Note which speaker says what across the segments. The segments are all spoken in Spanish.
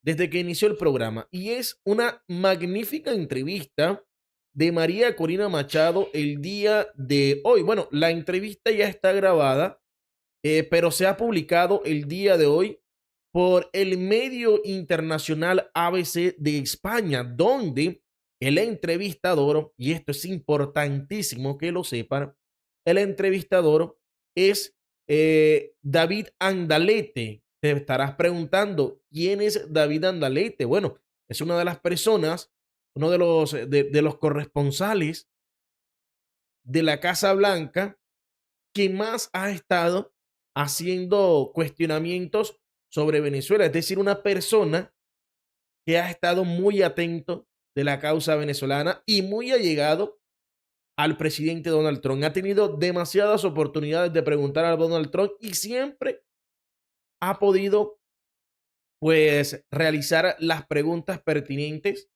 Speaker 1: desde que inició el programa. Y es una magnífica entrevista de María Corina Machado el día de hoy. Bueno, la entrevista ya está grabada, pero se ha publicado el día de hoy por el medio internacional ABC de España, donde el entrevistador, y esto es importantísimo que lo sepan, el entrevistador es David Andalete. Te estarás preguntando, ¿quién es David Andalete? Bueno, es una de las personas, uno de los corresponsales de la Casa Blanca que más ha estado haciendo cuestionamientos sobre Venezuela. Es decir, una persona que ha estado muy atento de la causa venezolana y muy allegado al presidente Donald Trump. Ha tenido demasiadas oportunidades de preguntar a Donald Trump y siempre ha podido, pues, realizar las preguntas pertinentes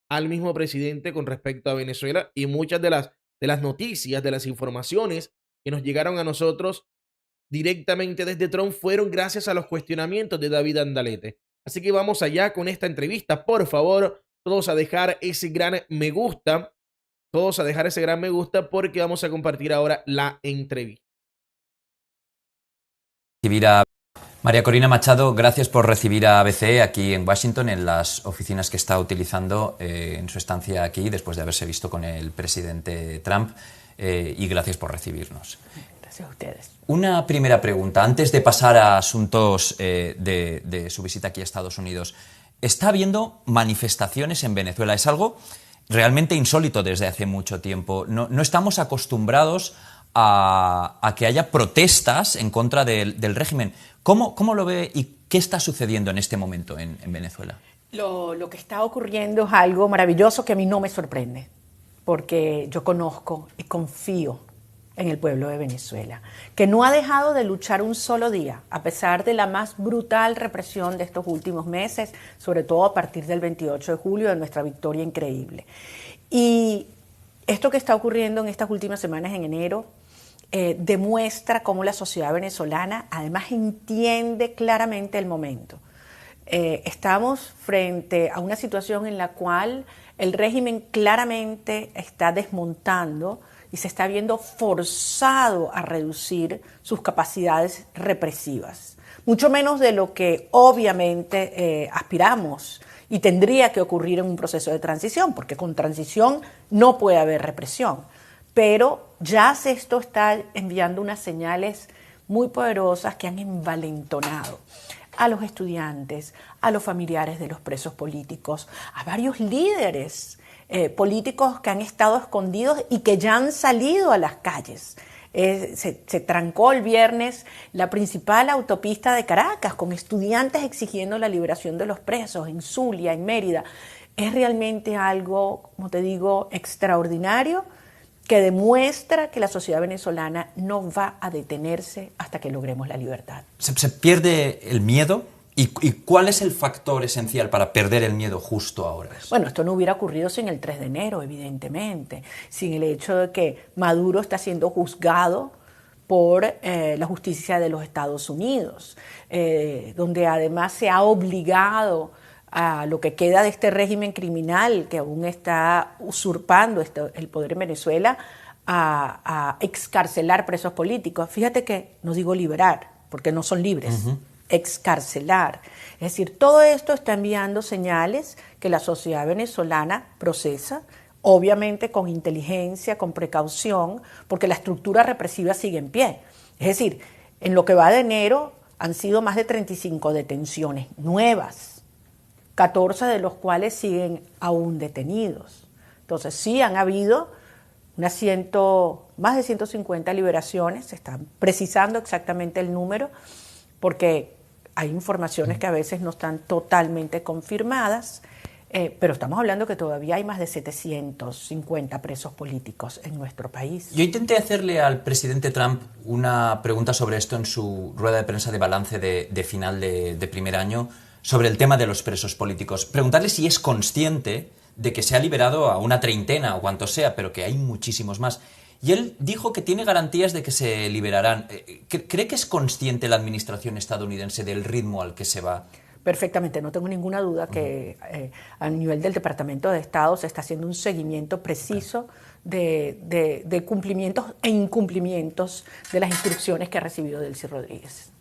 Speaker 1: al mismo presidente con respecto a Venezuela, y muchas de las noticias, de las informaciones que nos llegaron a nosotros directamente desde Trump fueron gracias a los cuestionamientos de David Andalete. Así que vamos allá con esta entrevista. Por favor, todos a dejar ese gran me gusta, todos a dejar ese gran me gusta porque vamos a compartir ahora la entrevista.
Speaker 2: María Corina Machado, gracias por recibir a ABC aquí en Washington, en las oficinas que está utilizando en su estancia aquí, después de haberse visto con el presidente Trump, y gracias por recibirnos.
Speaker 3: Gracias a ustedes.
Speaker 2: Una primera pregunta, antes de pasar a asuntos de su visita aquí a Estados Unidos. Está habiendo manifestaciones en Venezuela, es algo realmente insólito desde hace mucho tiempo. No estamos acostumbrados a que haya protestas en contra del régimen. ¿Cómo lo ve y qué está sucediendo en este momento en Venezuela?
Speaker 3: Lo que está ocurriendo es algo maravilloso que a mí no me sorprende, porque yo conozco y confío en el pueblo de Venezuela, que no ha dejado de luchar un solo día, a pesar de la más brutal represión de estos últimos meses, sobre todo a partir del 28 de julio, de nuestra victoria increíble. Y esto que está ocurriendo en estas últimas semanas en enero demuestra cómo la sociedad venezolana además entiende claramente el momento. Estamos frente a una situación en la cual el régimen claramente está desmontando y se está viendo forzado a reducir sus capacidades represivas, mucho menos de lo que obviamente aspiramos y tendría que ocurrir en un proceso de transición, porque con transición no puede haber represión. Pero ya esto está enviando unas señales muy poderosas que han envalentonado a los estudiantes, a los familiares de los presos políticos, a varios líderes políticos que han estado escondidos y que ya han salido a las calles. Se trancó el viernes la principal autopista de Caracas con estudiantes exigiendo la liberación de los presos en Zulia, en Mérida. Es realmente algo, como te digo, extraordinario, que demuestra que la sociedad venezolana no va a detenerse hasta que logremos la libertad.
Speaker 2: ¿Se pierde el miedo? ¿Y cuál es el factor esencial para perder el miedo justo ahora?
Speaker 3: Bueno, esto no hubiera ocurrido sin el 3 de enero, evidentemente, sin el hecho de que Maduro está siendo juzgado por la justicia de los Estados Unidos, donde además se ha obligado a lo que queda de este régimen criminal que aún está usurpando el poder en Venezuela a excarcelar presos políticos. Fíjate que no digo liberar, porque no son libres, excarcelar. Es decir, todo esto está enviando señales que la sociedad venezolana procesa, obviamente con inteligencia, con precaución, porque la estructura represiva sigue en pie. Es decir, en lo que va de enero han sido más de 35 detenciones nuevas, 14 de los cuales siguen aún detenidos. Entonces sí han habido más de 150 liberaciones, se están precisando exactamente el número, porque hay informaciones que a veces no están totalmente confirmadas, pero estamos hablando que todavía hay más de 750 presos políticos en nuestro país.
Speaker 2: Yo intenté hacerle al presidente Trump una pregunta sobre esto en su rueda de prensa de balance de final de primer año, sobre el tema de los presos políticos. Preguntarle si es consciente de que se ha liberado a una treintena o cuanto sea, pero que hay muchísimos más. Y él dijo que tiene garantías de que se liberarán. ¿Cree que es consciente la administración estadounidense del ritmo al que se va?
Speaker 3: Perfectamente, no tengo ninguna duda que a nivel del Departamento de Estado se está haciendo un seguimiento preciso de cumplimientos e incumplimientos de las instrucciones que ha recibido Delcy Rodríguez.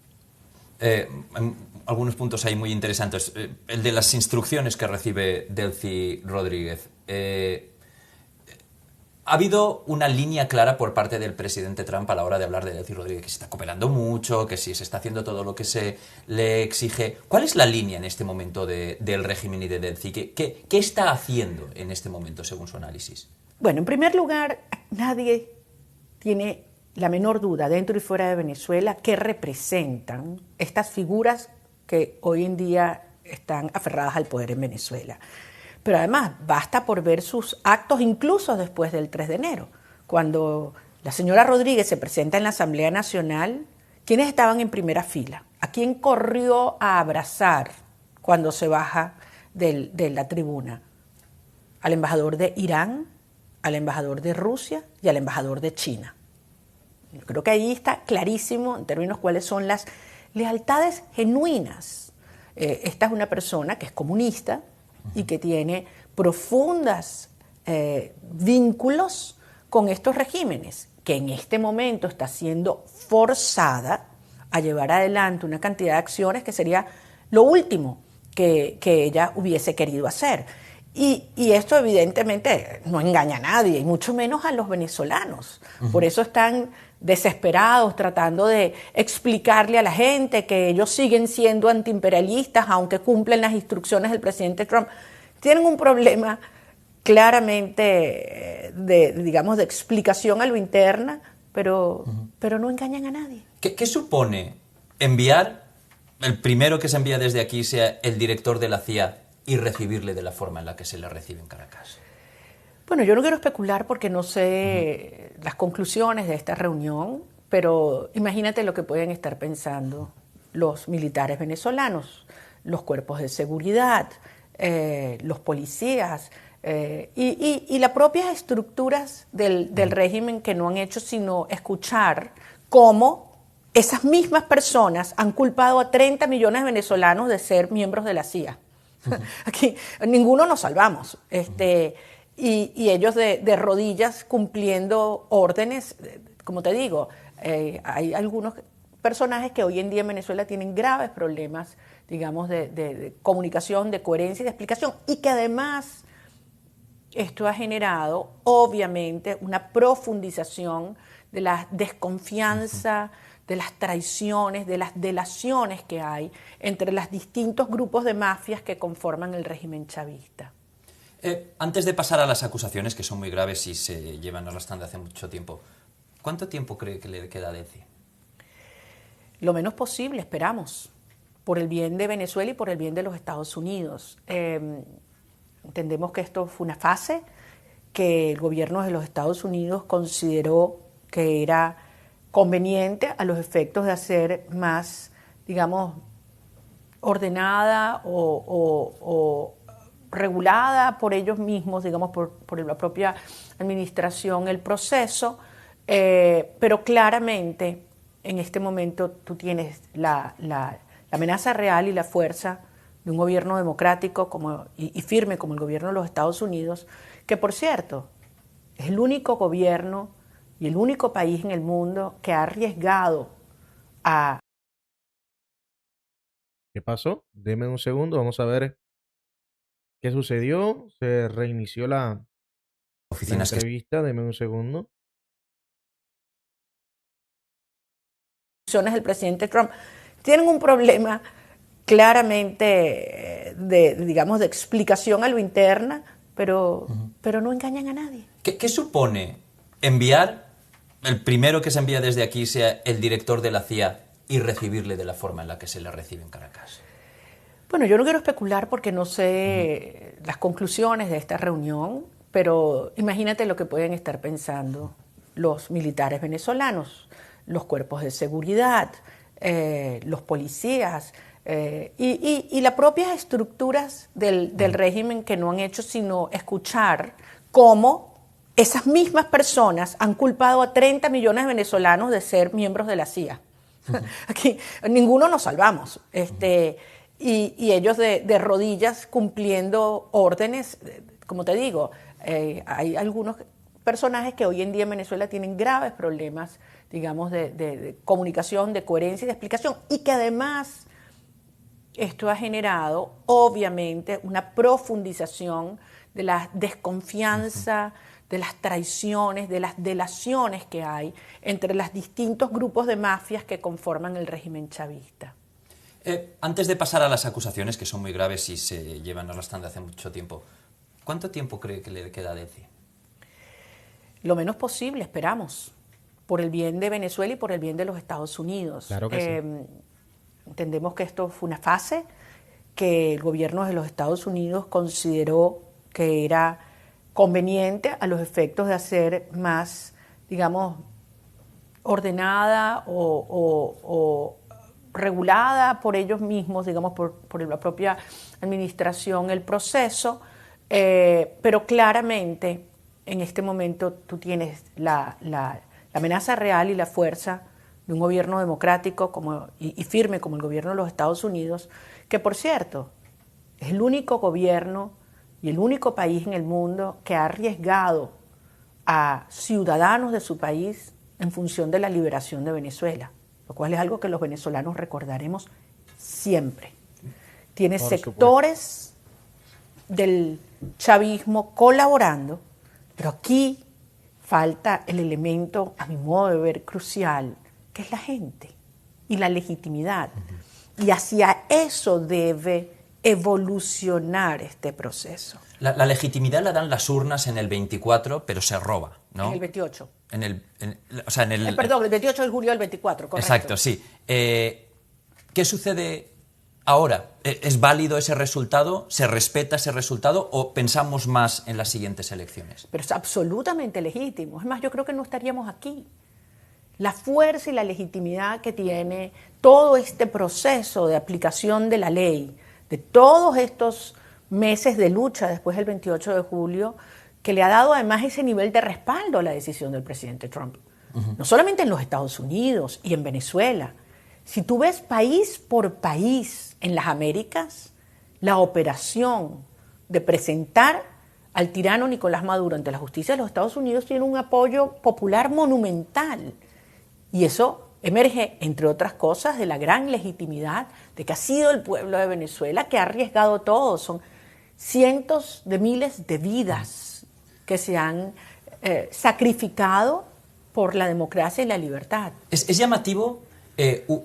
Speaker 2: Algunos puntos ahí muy interesantes. El de las instrucciones que recibe Delcy Rodríguez. ¿Ha habido una línea clara por parte del presidente Trump a la hora de hablar de Delcy Rodríguez, que se está cooperando mucho, que sí se está haciendo todo lo que se le exige? ¿Cuál es la línea en este momento del régimen y de Delcy? ¿Qué está haciendo en este momento, según su análisis?
Speaker 3: Bueno, en primer lugar, nadie tiene la menor duda, dentro y fuera de Venezuela, que representan estas figuras que hoy en día están aferradas al poder en Venezuela. Pero además, basta por ver sus actos incluso después del 3 de enero. Cuando la señora Rodríguez se presenta en la Asamblea Nacional, ¿quiénes estaban en primera fila? ¿A quién corrió a abrazar cuando se baja de la tribuna? Al embajador de Irán, al embajador de Rusia y al embajador de China. Yo creo que ahí está clarísimo en términos cuáles son las lealtades genuinas. Esta es una persona que es comunista y que tiene profundos vínculos con estos regímenes, que en este momento está siendo forzada a llevar adelante una cantidad de acciones que sería lo último que ella hubiese querido hacer. Y esto evidentemente no engaña a nadie, y mucho menos a los venezolanos. Por eso están desesperados tratando de explicarle a la gente que ellos siguen siendo antiimperialistas aunque cumplen las instrucciones del presidente Trump. Tienen un problema claramente de explicación a lo interna, pero no engañan a nadie.
Speaker 2: ¿Qué supone enviar, el primero que se envía desde aquí sea el director de la CIA y recibirle de la forma en la que se le recibe en Caracas?
Speaker 3: Bueno, yo no quiero especular porque no sé las conclusiones de esta reunión, pero imagínate lo que pueden estar pensando los militares venezolanos, los cuerpos de seguridad, los policías y las propias estructuras del régimen, que no han hecho sino escuchar cómo esas mismas personas han culpado a 30 millones de venezolanos de ser miembros de la CIA. Aquí ninguno nos salvamos. Y ellos de rodillas cumpliendo órdenes. Como te digo, hay algunos personajes que hoy en día en Venezuela tienen graves problemas, digamos, de comunicación, de coherencia y de explicación, y que además esto ha generado obviamente una profundización de la desconfianza, de las traiciones, de las delaciones que hay entre los distintos grupos de mafias que conforman el régimen chavista.
Speaker 2: Antes de pasar a las acusaciones, que son muy graves y se llevan arrastrando hace mucho tiempo, ¿cuánto tiempo cree que le queda a Delcy?
Speaker 3: Lo menos posible, esperamos, por el bien de Venezuela y por el bien de los Estados Unidos. Entendemos que esto fue una fase que el gobierno de los Estados Unidos consideró que era conveniente a los efectos de hacer más, digamos, ordenada o regulada por ellos mismos, digamos, por la propia administración, el proceso, pero claramente en este momento tú tienes la amenaza real y la fuerza de un gobierno democrático y firme como el gobierno de los Estados Unidos, que por cierto es el único gobierno y el único país en el mundo que ha arriesgado a...
Speaker 1: ¿Qué pasó? Deme un segundo, vamos a ver qué sucedió. Se reinició la entrevista, deme un segundo.
Speaker 3: Del presidente Trump tienen un problema claramente de explicación a lo interna, pero no engañan a nadie.
Speaker 2: ¿Qué supone enviar, el primero que se envía desde aquí sea el director de la CIA y recibirle de la forma en la que se le recibe en Caracas?
Speaker 3: Bueno, yo no quiero especular porque no sé las conclusiones de esta reunión, pero imagínate lo que pueden estar pensando los militares venezolanos, los cuerpos de seguridad, los policías y las propias estructuras del régimen, que no han hecho sino escuchar cómo esas mismas personas han culpado a 30 millones de venezolanos de ser miembros de la CIA. Aquí ninguno nos salvamos. y ellos de rodillas cumpliendo órdenes. Como te digo, hay algunos personajes que hoy en día en Venezuela tienen graves problemas, digamos, de comunicación, de coherencia y de explicación, y que además esto ha generado, obviamente, una profundización de la desconfianza, de las traiciones, de las delaciones que hay entre los distintos grupos de mafias que conforman el régimen chavista.
Speaker 2: Antes de pasar a las acusaciones, que son muy graves y se llevan arrastrando hace mucho tiempo, ¿cuánto tiempo cree que le queda a Delcy?
Speaker 3: Lo menos posible, esperamos, por el bien de Venezuela y por el bien de los Estados Unidos.
Speaker 1: Claro que sí.
Speaker 3: Entendemos que esto fue una fase que el gobierno de los Estados Unidos consideró que era conveniente a los efectos de hacer más, digamos, ordenada o regulada por ellos mismos, digamos, por la propia administración, el proceso, pero claramente en este momento tú tienes la amenaza real y la fuerza de un gobierno democrático y firme como el gobierno de los Estados Unidos, que por cierto es el único gobierno y el único país en el mundo que ha arriesgado a ciudadanos de su país en función de la liberación de Venezuela, lo cual es algo que los venezolanos recordaremos siempre. Tiene sectores del chavismo colaborando, pero aquí falta el elemento, a mi modo de ver, crucial, que es la gente y la legitimidad. Y hacia eso debe evolucionar este proceso.
Speaker 2: La legitimidad la dan las urnas en el 24, pero se roba, ¿no?
Speaker 3: En el 28.
Speaker 2: Perdón,
Speaker 3: el 28 de julio del 24, correcto.
Speaker 2: Exacto, sí. ¿Qué sucede ahora? ¿Es válido ese resultado? ¿Se respeta ese resultado? ¿O pensamos más en las siguientes elecciones?
Speaker 3: Pero es absolutamente legítimo. Es más, yo creo que no estaríamos aquí. La fuerza y la legitimidad que tiene todo este proceso de aplicación de la ley, de todos estos meses de lucha después del 28 de julio, que le ha dado además ese nivel de respaldo a la decisión del presidente Trump. No solamente en los Estados Unidos y en Venezuela. Si tú ves país por país en las Américas, la operación de presentar al tirano Nicolás Maduro ante la justicia de los Estados Unidos tiene un apoyo popular monumental. Y eso emerge, entre otras cosas, de la gran legitimidad de que ha sido el pueblo de Venezuela que ha arriesgado todo. Son cientos de miles de vidas que se han sacrificado por la democracia y la libertad.
Speaker 2: Es llamativo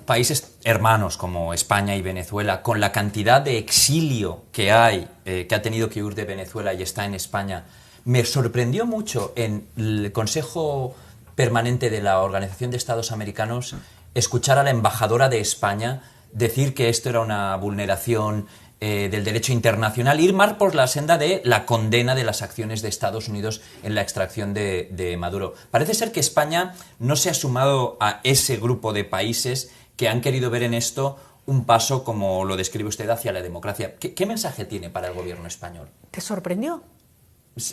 Speaker 2: países hermanos como España y Venezuela, con la cantidad de exilio que hay, que ha tenido que huir de Venezuela y está en España. Me sorprendió mucho en el Consejo Permanente de la Organización de Estados Americanos escuchar a la embajadora de España decir que esto era una vulneración del derecho internacional, ir más por la senda de la condena de las acciones de Estados Unidos en la extracción de Maduro. Parece ser que España no se ha sumado a ese grupo de países que han querido ver en esto un paso, como lo describe usted, hacia la democracia. ¿Qué mensaje tiene para el gobierno español?
Speaker 3: ¿Te sorprendió?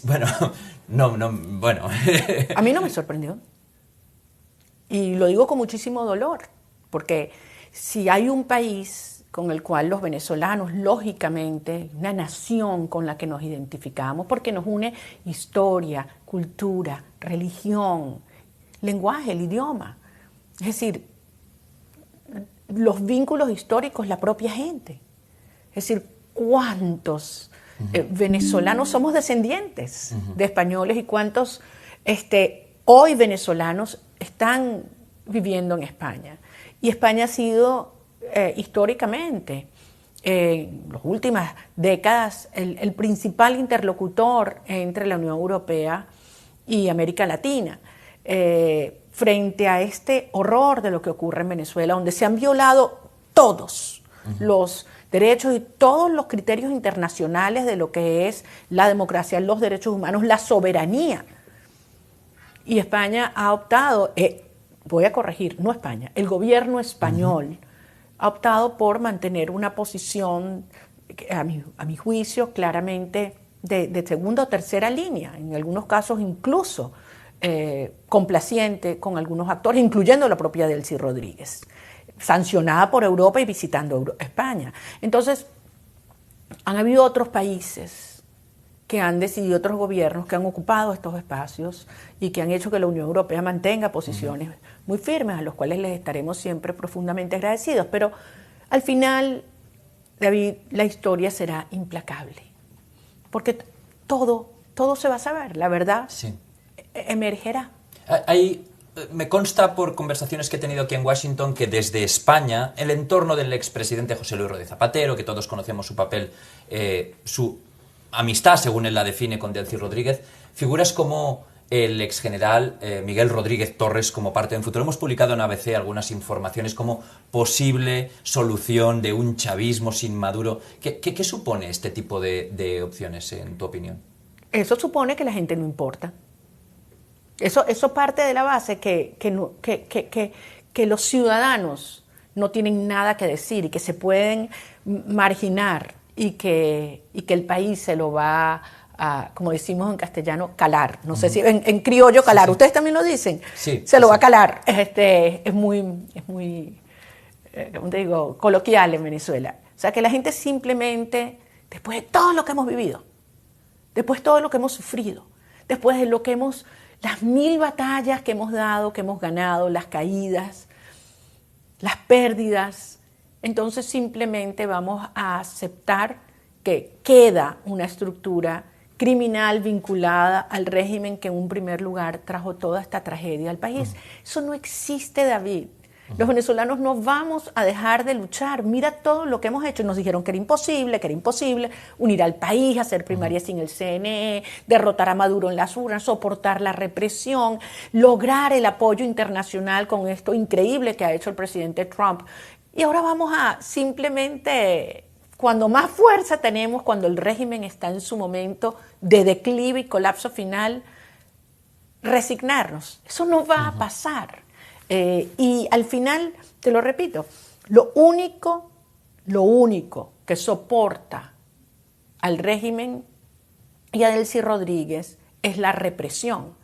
Speaker 2: Bueno, bueno.
Speaker 3: A mí no me sorprendió. Y lo digo con muchísimo dolor, porque si hay un país con el cual los venezolanos, lógicamente, una nación con la que nos identificamos, porque nos une historia, cultura, religión, lenguaje, el idioma. Es decir, los vínculos históricos, la propia gente. Es decir, ¿cuántos venezolanos somos descendientes de españoles y cuántos hoy venezolanos están viviendo en España? Y España ha sido históricamente, en las últimas décadas, el principal interlocutor entre la Unión Europea y América Latina, frente a este horror de lo que ocurre en Venezuela, donde se han violado todos los derechos y todos los criterios internacionales de lo que es la democracia, los derechos humanos, la soberanía. Y España ha optado, voy a corregir, no España, el gobierno español ha optado por mantener una posición, a mi juicio, claramente de segunda o tercera línea, en algunos casos incluso complaciente con algunos actores, incluyendo la propia Delcy Rodríguez. sancionada por Europa y visitando España. Entonces, han habido otros países que han decidido, otros gobiernos que han ocupado estos espacios y que han hecho que la Unión Europea mantenga posiciones muy firmes, a los cuales les estaremos siempre profundamente agradecidos. Pero al final, David, la historia será implacable, porque todo se va a saber, la verdad emergerá.
Speaker 2: Me consta por conversaciones que he tenido aquí en Washington que desde España, el entorno del expresidente José Luis Rodríguez Zapatero, que todos conocemos su papel, su amistad, según él la define, con Delcy Rodríguez, figuras como el exgeneral Miguel Rodríguez Torres como parte de un futuro. Hemos publicado en ABC algunas informaciones como posible solución de un chavismo sin Maduro. ¿Qué supone este tipo de opciones, en tu opinión?
Speaker 3: Eso supone que la gente no importa. Eso parte de la base que los ciudadanos no tienen nada que decir y que se pueden marginar y que el país se lo va a, como decimos en castellano, calar. No sé si en criollo calar. Sí. ¿Ustedes también lo dicen?
Speaker 2: Sí.
Speaker 3: Se lo va a calar. Es muy, ¿cómo te digo?, coloquial en Venezuela. O sea, que la gente simplemente, después de todo lo que hemos vivido, después de todo lo que hemos sufrido, después de lo que las 1000 batallas que hemos dado, que hemos ganado, las caídas, las pérdidas, entonces simplemente vamos a aceptar que queda una estructura criminal vinculada al régimen que en un primer lugar trajo toda esta tragedia al país. Eso no existe, David. Los venezolanos no vamos a dejar de luchar. Mira todo lo que hemos hecho. Nos dijeron que era imposible unir al país, hacer primarias sin el CNE, derrotar a Maduro en las urnas, soportar la represión, lograr el apoyo internacional con esto increíble que ha hecho el presidente Trump. Y ahora vamos a simplemente, cuando más fuerza tenemos, cuando el régimen está en su momento de declive y colapso final, resignarnos. Eso no va a pasar. Y al final, te lo repito, lo único que soporta al régimen y a Delcy Rodríguez es la represión.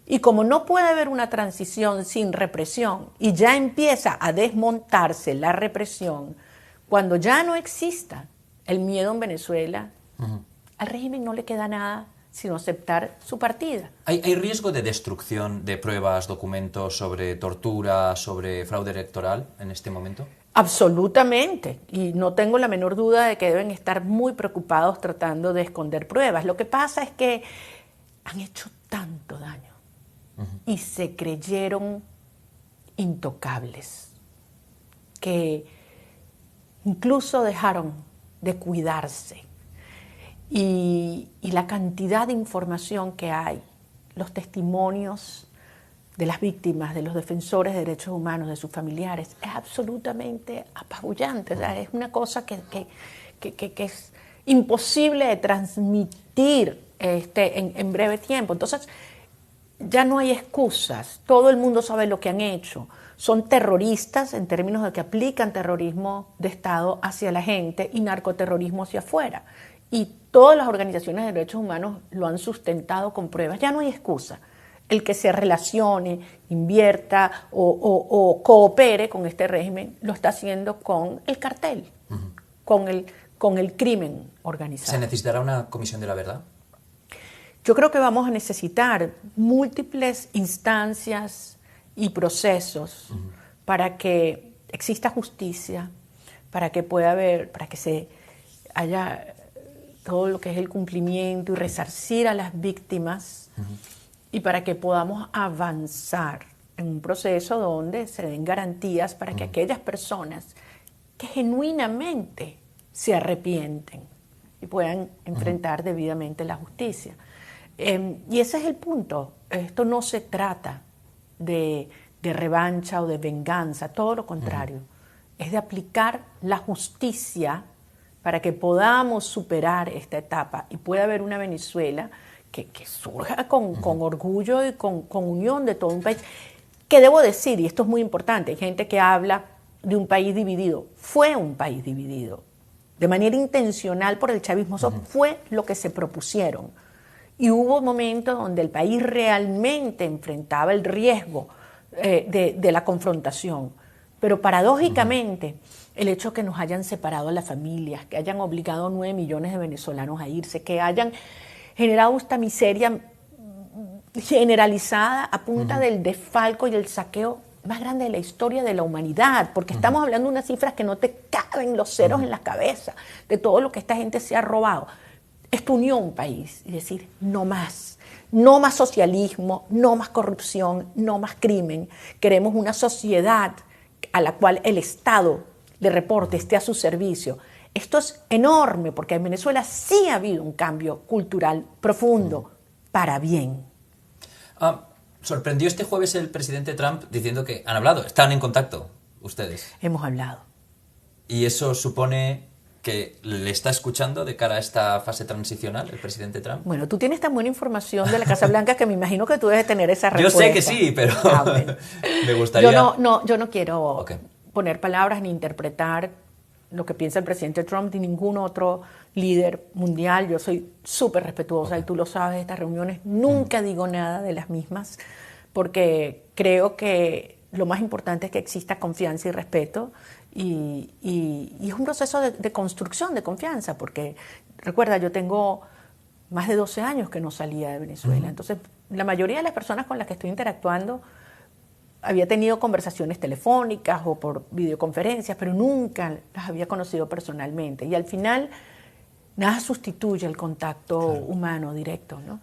Speaker 3: Y como no puede haber una transición sin represión y ya empieza a desmontarse la represión, cuando ya no exista el miedo en Venezuela, al régimen no le queda nada sino aceptar su partida.
Speaker 2: ¿Hay riesgo de destrucción de pruebas, documentos sobre tortura, sobre fraude electoral en este momento?
Speaker 3: Absolutamente, y no tengo la menor duda de que deben estar muy preocupados tratando de esconder pruebas. Lo que pasa es que han hecho tanto daño y se creyeron intocables que incluso dejaron de cuidarse. Y la cantidad de información que hay, los testimonios de las víctimas, de los defensores de derechos humanos, de sus familiares, es absolutamente apabullante. O sea, es una cosa que es imposible de transmitir en breve tiempo. Entonces, ya no hay excusas. Todo el mundo sabe lo que han hecho. Son terroristas en términos de que aplican terrorismo de Estado hacia la gente y narcoterrorismo hacia afuera. Y todas las organizaciones de derechos humanos lo han sustentado con pruebas. Ya no hay excusa. El que se relacione, invierta o coopere con este régimen lo está haciendo con el cartel, con el crimen organizado.
Speaker 2: ¿Se necesitará una comisión de la verdad?
Speaker 3: Yo creo que vamos a necesitar múltiples instancias y procesos para que exista justicia, para que pueda haber, para que se haya todo lo que es el cumplimiento y resarcir a las víctimas y para que podamos avanzar en un proceso donde se den garantías para que aquellas personas que genuinamente se arrepienten y puedan enfrentar debidamente la justicia. Y ese es el punto. Esto no se trata de revancha o de venganza, todo lo contrario. Es de aplicar la justicia para que podamos superar esta etapa y pueda haber una Venezuela que surja con orgullo y con unión de todo un país. Que debo decir, y esto es muy importante, hay gente que habla de un país dividido. Fue un país dividido, de manera intencional por el chavismo. Eso fue lo que se propusieron. Y hubo momentos donde el país realmente enfrentaba el riesgo de la confrontación. Pero paradójicamente, el hecho que nos hayan separado las familias, que hayan obligado a 9 millones de venezolanos a irse, que hayan generado esta miseria generalizada a punta del desfalco y el saqueo más grande de la historia de la humanidad, porque estamos hablando de unas cifras que no te caben los ceros en la cabeza, de todo lo que esta gente se ha robado. Esto unió un país, y decir, no más socialismo, no más corrupción, no más crimen. Queremos una sociedad a la cual el Estado de reporte esté a su servicio. Esto es enorme, porque en Venezuela sí ha habido un cambio cultural profundo, para bien.
Speaker 2: Sorprendió este jueves el presidente Trump diciendo que han hablado, están en contacto ustedes.
Speaker 3: Hemos hablado.
Speaker 2: ¿Y eso supone que le está escuchando de cara a esta fase transicional el presidente Trump?
Speaker 3: Bueno, tú tienes tan buena información de la Casa Blanca que me imagino que tú debes tener esa respuesta.
Speaker 2: Yo sé que sí, pero
Speaker 3: bueno.
Speaker 2: me gustaría...
Speaker 3: Yo no quiero poner palabras ni interpretar lo que piensa el presidente Trump ni ningún otro líder mundial. Yo soy súper respetuosa y tú lo sabes de estas reuniones. Nunca digo nada de las mismas porque creo que lo más importante es que exista confianza y respeto y es un proceso de construcción de confianza porque, recuerda, yo tengo más de 12 años que no salía de Venezuela. Entonces, la mayoría de las personas con las que estoy interactuando había tenido conversaciones telefónicas o por videoconferencias, pero nunca las había conocido personalmente. Y al final, nada sustituye el contacto humano directo, ¿no?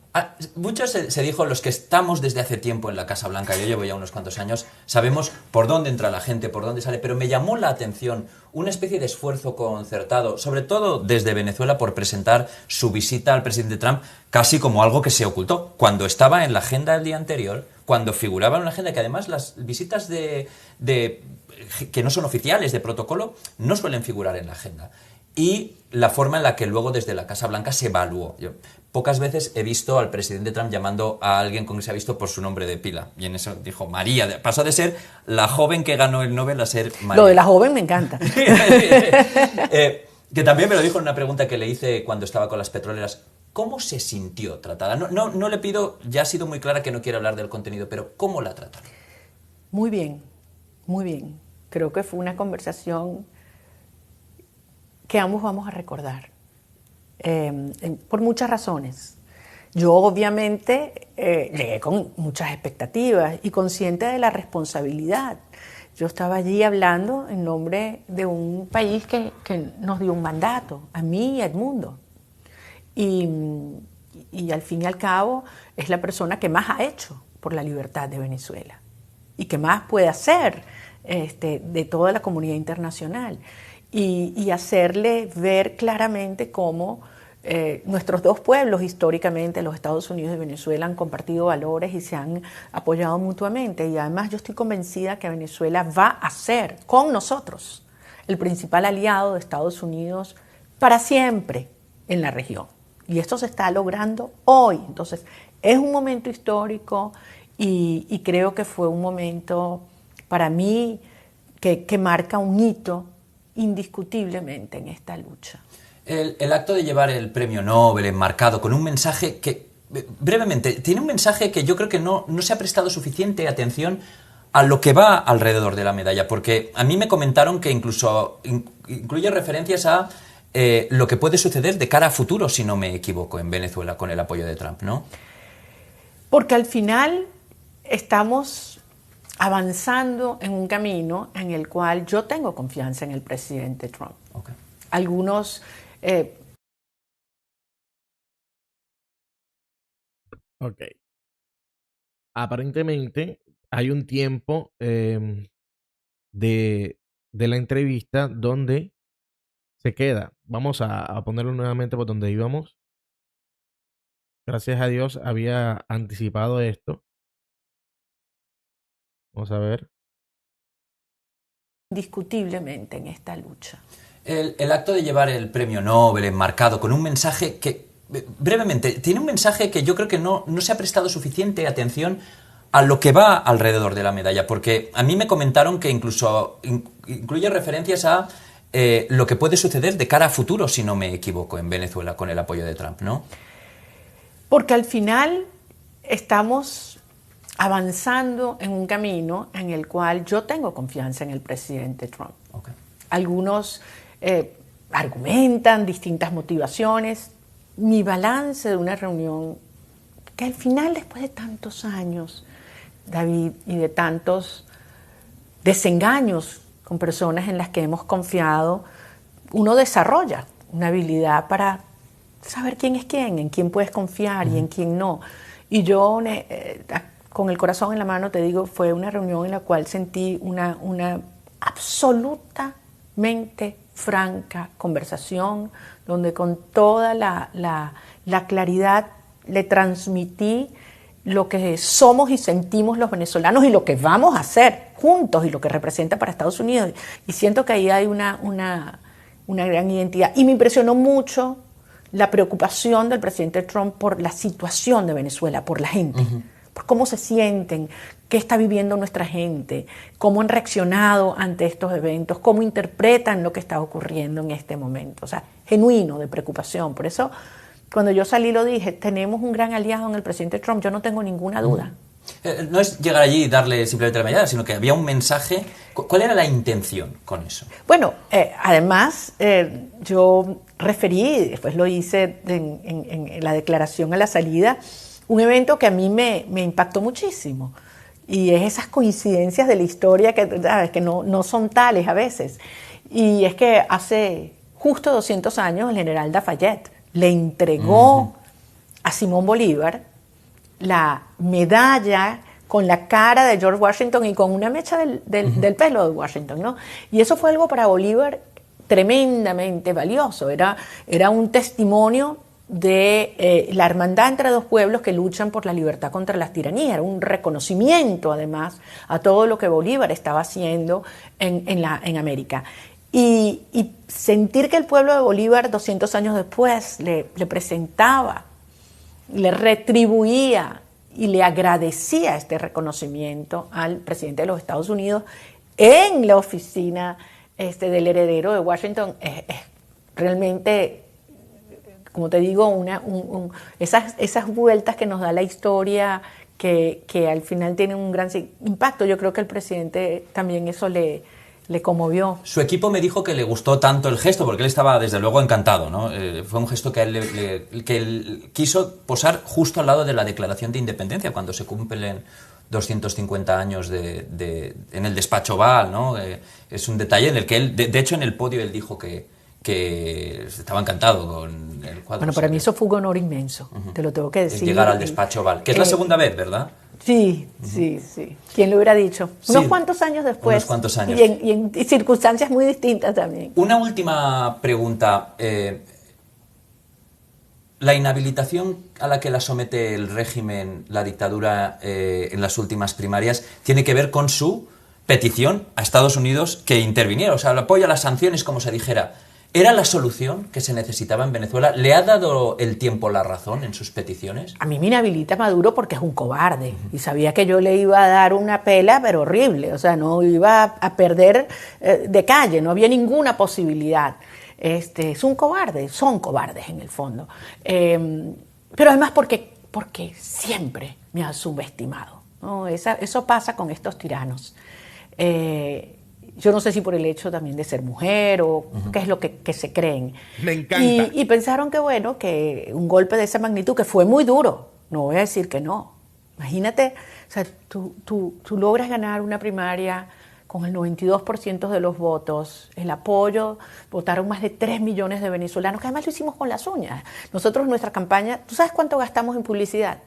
Speaker 2: Mucho se dijo, los que estamos desde hace tiempo en la Casa Blanca, yo llevo ya unos cuantos años, sabemos por dónde entra la gente, por dónde sale, pero me llamó la atención una especie de esfuerzo concertado, sobre todo desde Venezuela, por presentar su visita al presidente Trump casi como algo que se ocultó. Cuando estaba en la agenda el día anterior, cuando figuraba en una agenda que además las visitas que no son oficiales, de protocolo, no suelen figurar en la agenda. Y la forma en la que luego desde la Casa Blanca se evaluó. Yo pocas veces he visto al presidente Trump llamando a alguien con que se ha visto por su nombre de pila. Y en eso dijo María. Pasó de ser la joven que ganó el Nobel a ser María.
Speaker 3: Lo de la joven me encanta.
Speaker 2: Que también me lo dijo en una pregunta que le hice cuando estaba con las petroleras. ¿Cómo se sintió tratada? No le pido, ya ha sido muy clara que no quiere hablar del contenido, pero ¿cómo la trataron?
Speaker 3: Muy bien, muy bien. Creo que fue una conversación que ambos vamos a recordar, por muchas razones. Yo obviamente llegué con muchas expectativas y consciente de la responsabilidad. Yo estaba allí hablando en nombre de un país que nos dio un mandato, a mí y al mundo. Y al fin y al cabo es la persona que más ha hecho por la libertad de Venezuela y que más puede hacer de toda la comunidad internacional. Y hacerle ver claramente cómo nuestros dos pueblos históricamente, los Estados Unidos y Venezuela, han compartido valores y se han apoyado mutuamente. Y además yo estoy convencida que Venezuela va a ser con nosotros el principal aliado de Estados Unidos para siempre en la región. Y esto se está logrando hoy. Entonces es un momento histórico y creo que fue un momento para mí que marca un hito indiscutiblemente en esta lucha.
Speaker 2: El acto de llevar el premio Nobel enmarcado con un mensaje que, brevemente, tiene un mensaje que yo creo que no se ha prestado suficiente atención a lo que va alrededor de la medalla, porque a mí me comentaron que incluso incluye referencias a lo que puede suceder de cara a futuro, si no me equivoco, en Venezuela con el apoyo de Trump, ¿no?
Speaker 3: Porque al final estamos avanzando en un camino en el cual yo tengo confianza en el presidente Trump.
Speaker 2: Okay.
Speaker 3: Algunos...
Speaker 1: Ok. Aparentemente hay un tiempo de la entrevista donde se queda. Vamos a ponerlo nuevamente por donde íbamos. Gracias a Dios había anticipado esto. Vamos a ver.
Speaker 3: Indiscutiblemente en esta lucha.
Speaker 2: El acto de llevar el premio Nobel enmarcado con un mensaje que, brevemente, tiene un mensaje que yo creo que no se ha prestado suficiente atención a lo que va alrededor de la medalla, porque a mí me comentaron que incluso incluye referencias a lo que puede suceder de cara a futuro, si no me equivoco, en Venezuela con el apoyo de Trump, ¿no?
Speaker 3: Porque al final estamos avanzando en un camino en el cual yo tengo confianza en el presidente Trump.
Speaker 2: Okay.
Speaker 3: Algunos argumentan distintas motivaciones. Mi balance de una reunión que al final, después de tantos años, David, y de tantos desengaños con personas en las que hemos confiado, uno desarrolla una habilidad para saber quién es quién, en quién puedes confiar y en quién no. Y yo, con el corazón en la mano, te digo, fue una reunión en la cual sentí una absolutamente franca conversación, donde con toda la claridad le transmití lo que somos y sentimos los venezolanos y lo que vamos a hacer juntos y lo que representa para Estados Unidos. Y siento que ahí hay una gran identidad. Y me impresionó mucho la preocupación del presidente Trump por la situación de Venezuela, por la gente, por cómo se sienten, qué está viviendo nuestra gente, cómo han reaccionado ante estos eventos, cómo interpretan lo que está ocurriendo en este momento. O sea, genuino de preocupación. Por eso, cuando yo salí lo dije, tenemos un gran aliado en el presidente Trump, yo no tengo ninguna duda.
Speaker 2: No es llegar allí y darle simplemente la medalla, sino que había un mensaje. ¿Cuál era la intención con eso?
Speaker 3: Bueno, además, yo referí, después lo hice en la declaración a la salida, un evento que a mí me impactó muchísimo. Y es esas coincidencias de la historia que, ¿sabes?, que no son tales a veces. Y es que hace justo 200 años el general Lafayette le entregó a Simón Bolívar la medalla con la cara de George Washington y con una mecha del pelo de Washington, ¿no? Y eso fue algo para Bolívar tremendamente valioso. Era un testimonio de la hermandad entre dos pueblos que luchan por la libertad contra las tiranías. Era un reconocimiento, además, a todo lo que Bolívar estaba haciendo en América. Y sentir que el pueblo de Bolívar, 200 años después, le presentaba, le retribuía y le agradecía este reconocimiento al presidente de los Estados Unidos en la oficina del heredero de Washington, es realmente, como te digo, esas vueltas que nos da la historia que al final tienen un gran impacto. Yo creo que el presidente también eso le conmovió.
Speaker 2: Su equipo me dijo que le gustó tanto el gesto, porque él estaba desde luego encantado, ¿no? Fue un gesto que él quiso posar justo al lado de la Declaración de Independencia, cuando se cumplen 250 años en el despacho Oval, ¿no? Es un detalle en el que él, de hecho en el podio él dijo que estaba encantado con el cuadro.
Speaker 3: Bueno, para mí eso fue un honor inmenso, te lo tengo que decir.
Speaker 2: Llegar al despacho Oval, que es la segunda vez, ¿verdad?
Speaker 3: Sí. ¿Quién lo hubiera dicho? Unos cuantos años después.
Speaker 2: Unos cuantos años.
Speaker 3: Y en circunstancias muy distintas también.
Speaker 2: Una última pregunta. La inhabilitación a la que la somete el régimen, la dictadura, en las últimas primarias, tiene que ver con su petición a Estados Unidos que interviniera, o sea, el apoyo a las sanciones, como se dijera. ¿Era la solución que se necesitaba en Venezuela? ¿Le ha dado el tiempo la razón en sus peticiones?
Speaker 3: A mí me inhabilita Maduro porque es un cobarde y sabía que yo le iba a dar una pela, pero horrible. O sea, no iba a perder de calle, no había ninguna posibilidad. Es un cobarde, son cobardes en el fondo. Pero además porque siempre me ha subestimado, ¿no? Eso pasa con estos tiranos. Yo no sé si por el hecho también de ser mujer o qué es lo que se creen.
Speaker 1: Me encanta.
Speaker 3: Y pensaron que un golpe de esa magnitud, que fue muy duro, no voy a decir que no. Imagínate, o sea, tú logras ganar una primaria con el 92% de los votos, el apoyo, votaron más de 3 millones de venezolanos, que además lo hicimos con las uñas. Nosotros, nuestra campaña, ¿tú sabes cuánto gastamos en publicidad?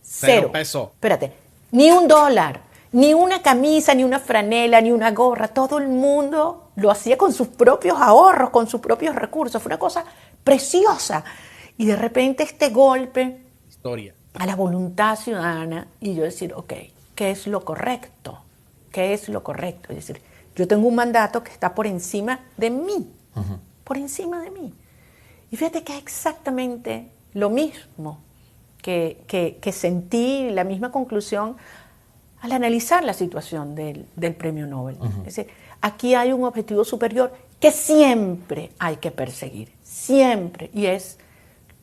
Speaker 1: Cero peso.
Speaker 3: Espérate, ni $1. Ni una camisa, ni una franela, ni una gorra. Todo el mundo lo hacía con sus propios ahorros, con sus propios recursos. Fue una cosa preciosa. Y de repente este golpe a la voluntad ciudadana y yo decir, ok, ¿qué es lo correcto? ¿Qué es lo correcto? Es decir, yo tengo un mandato que está por encima de mí. Por encima de mí. Y fíjate que es exactamente lo mismo que sentí, la misma conclusión al analizar la situación del premio Nobel. Es decir, aquí hay un objetivo superior que siempre hay que perseguir, siempre, y es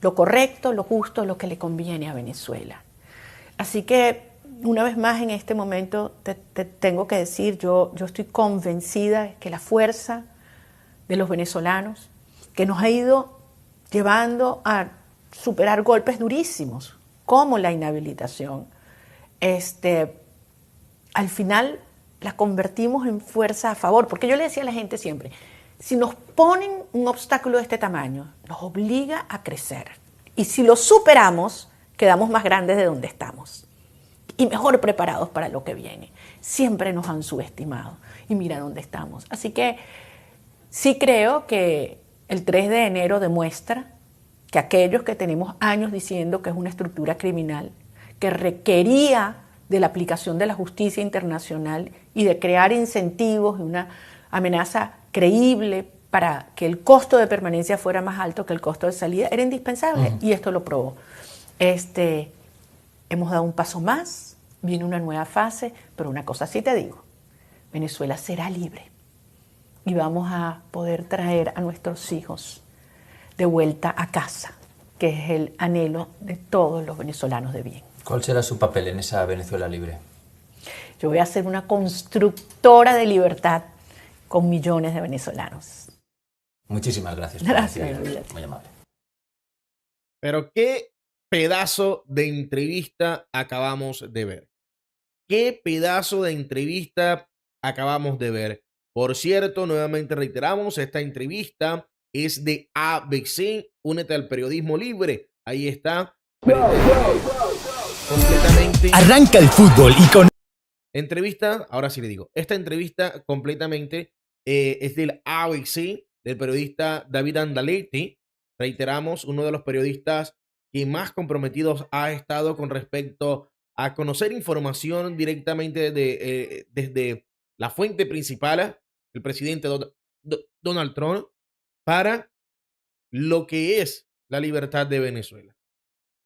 Speaker 3: lo correcto, lo justo, lo que le conviene a Venezuela. Así que una vez más en este momento te tengo que decir, yo estoy convencida que la fuerza de los venezolanos, que nos ha ido llevando a superar golpes durísimos, como la inhabilitación, al final la convertimos en fuerza a favor, porque yo le decía a la gente siempre, si nos ponen un obstáculo de este tamaño, nos obliga a crecer, y si lo superamos, quedamos más grandes de donde estamos y mejor preparados para lo que viene. Siempre nos han subestimado y mira dónde estamos. Así que sí creo que el 3 de enero demuestra que aquellos que tenemos años diciendo que es una estructura criminal, que requería de la aplicación de la justicia internacional y de crear incentivos y una amenaza creíble para que el costo de permanencia fuera más alto que el costo de salida, era indispensable y esto lo probó. Hemos dado un paso más, viene una nueva fase, pero una cosa sí te digo, Venezuela será libre y vamos a poder traer a nuestros hijos de vuelta a casa, que es el anhelo de todos los venezolanos de bien.
Speaker 2: ¿Cuál será su papel en esa Venezuela libre?
Speaker 3: Yo voy a ser una constructora de libertad con millones de venezolanos.
Speaker 2: Muchísimas gracias.
Speaker 3: Gracias.
Speaker 2: Muy amable.
Speaker 1: Pero qué pedazo de entrevista acabamos de ver. Qué pedazo de entrevista acabamos de ver. Por cierto, nuevamente reiteramos, esta entrevista es de ABC, Únete al Periodismo Libre. Ahí está. Completamente.
Speaker 4: Arranca el fútbol y con...
Speaker 1: Entrevista, ahora sí le digo, esta entrevista completamente es del ABC, del periodista David Andaletti. Reiteramos, uno de los periodistas que más comprometidos ha estado con respecto a conocer información directamente desde la fuente principal, el presidente Donald Trump, para lo que es la libertad de Venezuela.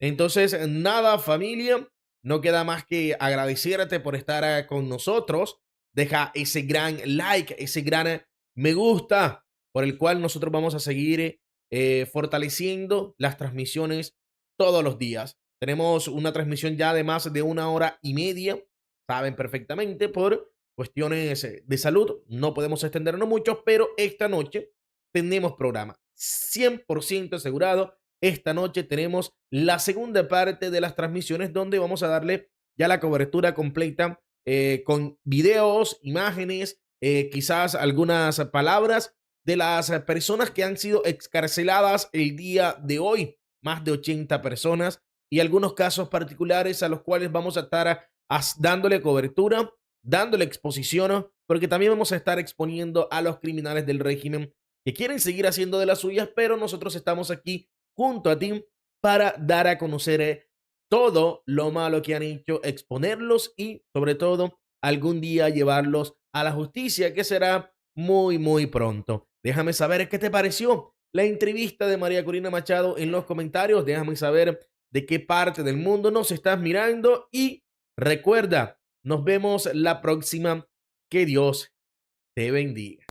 Speaker 1: Entonces, nada, familia, no queda más que agradecerte por estar con nosotros. Deja ese gran like, ese gran me gusta, por el cual nosotros vamos a seguir fortaleciendo las transmisiones todos los días. Tenemos una transmisión ya de más de 1 hora y media. Saben perfectamente, por cuestiones de salud, no podemos extendernos mucho, pero esta noche tenemos programa 100% asegurado. Esta noche tenemos la segunda parte de las transmisiones donde vamos a darle ya la cobertura completa con videos, imágenes, quizás algunas palabras de las personas que han sido excarceladas el día de hoy, más de 80 personas y algunos casos particulares a los cuales vamos a estar dándole cobertura, dándole exposición, porque también vamos a estar exponiendo a los criminales del régimen que quieren seguir haciendo de las suyas, pero nosotros estamos aquí junto a ti para dar a conocer todo lo malo que han hecho, exponerlos y sobre todo algún día llevarlos a la justicia, que será muy, muy pronto. Déjame saber qué te pareció la entrevista de María Corina Machado en los comentarios. Déjame saber de qué parte del mundo nos estás mirando y recuerda, nos vemos la próxima. Que Dios te bendiga.